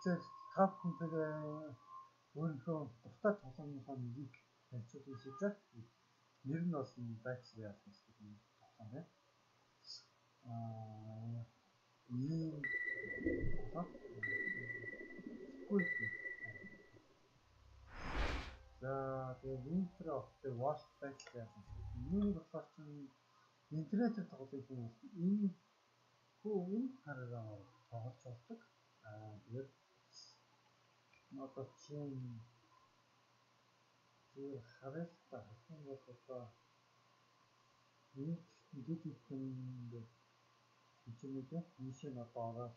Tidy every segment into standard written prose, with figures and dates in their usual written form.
тэгэхээр тав хүн тэгээ өөрийнхөө дуртай тоглоомынхоо нэрийг танилцуулж шийдэх. Нэр нь бол Battle Royale гэдэг юм тоглоом байна. Ийм за тэгээ Winter of the Wolf Battle Royale энэ болохоор чинь интернетээр тоглох юм бол энэ хараагаар тоглож болдог. Тэгээд одоо чинь зүгээр харалтаа хатан бол одоо ингээд хэмжээний мишен одоо ороод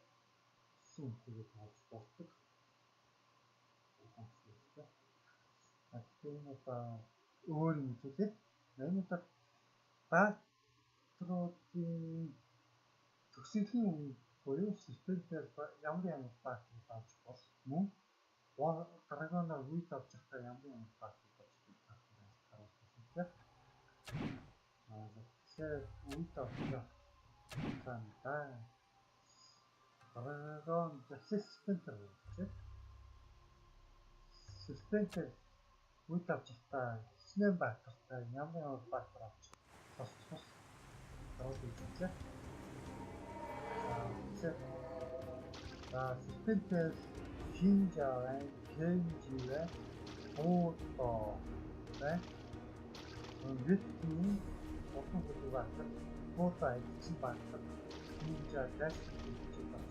сум тэгээд тоглож болдог. Тэгэхээр одоо өөр юм зүйлээ энэ одоо баатруудын төгсөлийн үе буюу Splinter ямар баатрууд авч бол мөн Dragon-оор үед авч байгаа ямар баатрууд авч байгаа. Тэгэхээр үед авч байгаа Dragon Splinter гэж Splinter үед авч байгаа Снэм баатртай ямар баатар авч тусах гэж Splinter Shinja and Kenji Oto Victim Oto баатар Oto гэсэн баатар Ninja Dash гэж байна.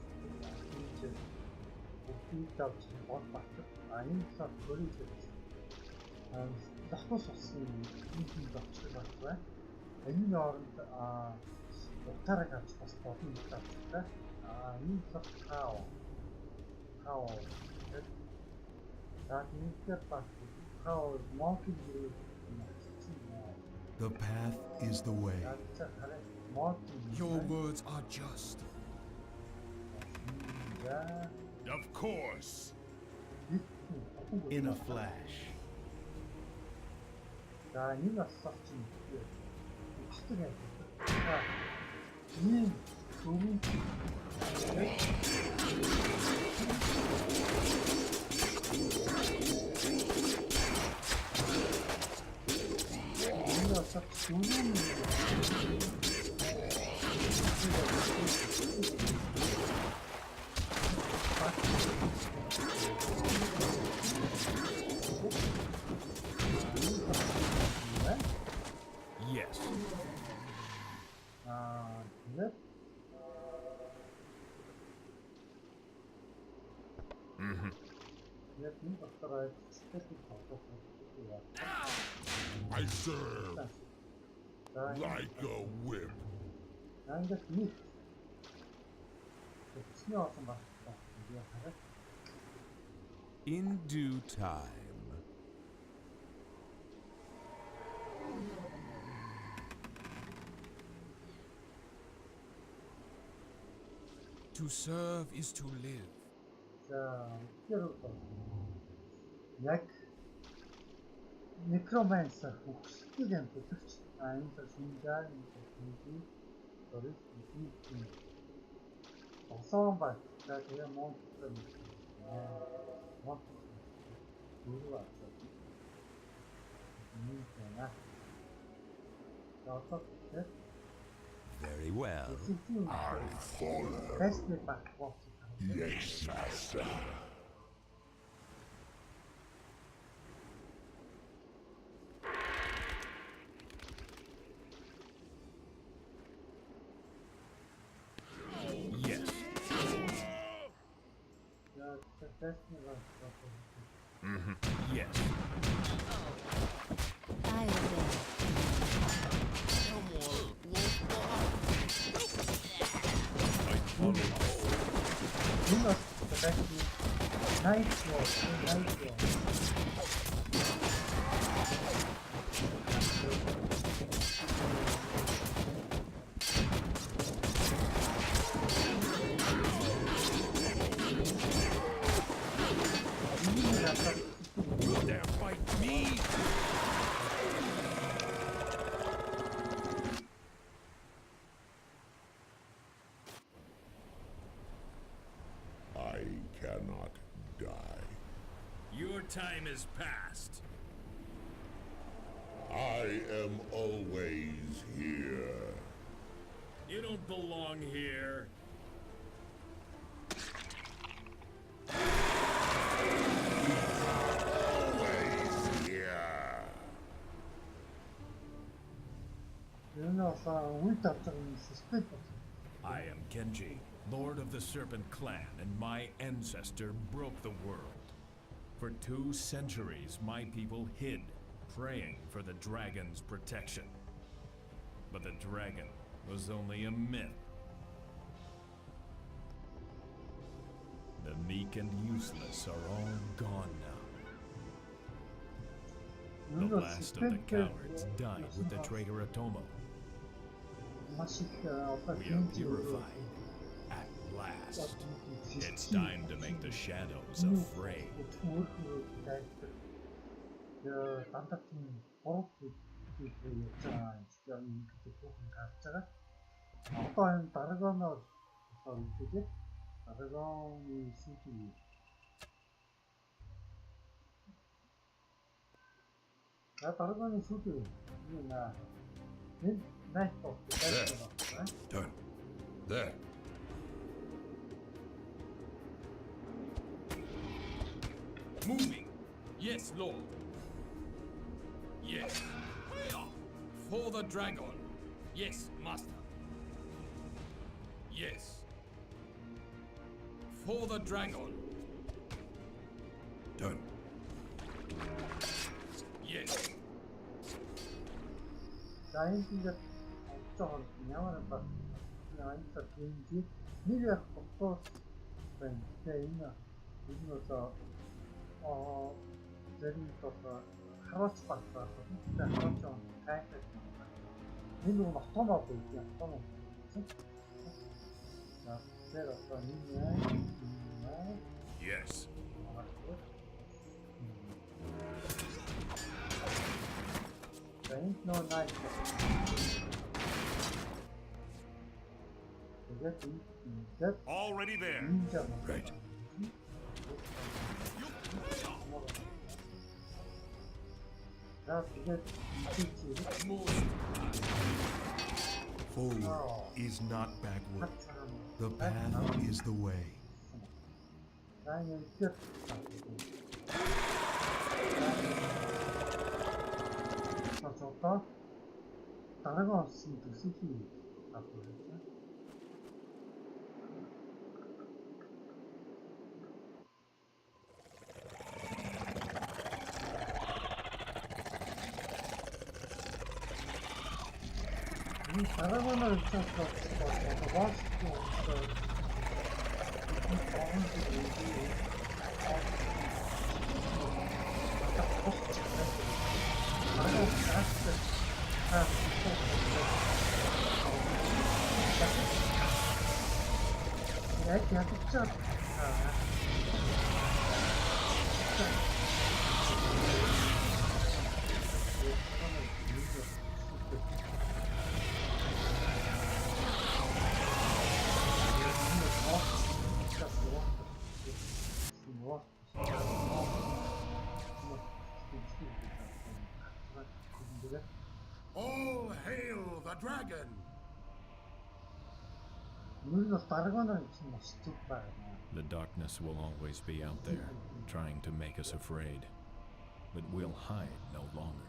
Бүгд авч бод баатар энэ сар хөрөж давхус болсон юм болчих байна. Энэ хооронд утаарыг авч бас бодно гэдэг. Энэ л таа. The path is the way. Your words are just. Of course. In a flash. Yes. I serve like a whip. In due time. To serve is to live. Яг Necromancer хөгсөлтийг амтлагч энэ шинжааг энэ дөрөв хийх болсон баг. Тэгээ монстр дөрөв авсан. Very well. I follow. Yes, master. Yes. Yes. I obey. No more wolf walk. I follow. You must protect me. Nice work. You dare fight me? I cannot die. Your time is past. I am always here. You don't belong here. Always here. Yun na sa ulta at suspect. I am Genji, Lord of the Serpent Clan, and my ancestor broke the world. For 2 centuries, my people hid, praying for the dragon's protection. But the dragon was only a myth. The meek and useless are all gone now. The last of the cowards died with the traitor Atomo. We are purified. At last. It's time to make the shadows afraid. 남자팀 버럭 있잖아. 진짜 그때 부분 가짜가 어떠한 다르거나 그게 다르거니 수기. 나 다르거니 수기. 이나 나이트 Done. There. Moving. Yes, Lord. Yes. For the dragon. Yes, Master. Yes. For the dragon. Done. Yes. 나인티가 어쩌고 그냥은 봐. 나인티가 비행기 미래가 없어. 있나 이거서 내리면서 하루씩 봤어. 진짜 하루 좀 가야겠다. 민도 막 떠나고 있지. 떠나고. 자, 내려서 있네. Yes. There ain't no night. Already there. Right. Forward is not backward. The path is the way. 좋다. 다른 거 없으면 또 쓰기 바꾸겠죠? 다른 거는 있어서 더 맛있고 그냥 특정 All hail the dragon! The darkness will always be out there, trying to make us afraid. But we'll hide no longer.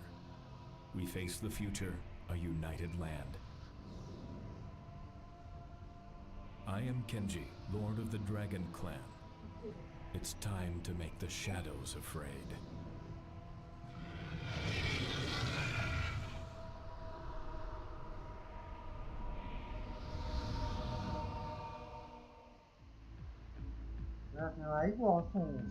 We face the future, a united land. I am Kenji, Lord of the Dragon Clan. It's time to make the shadows afraid. 아이고 어떤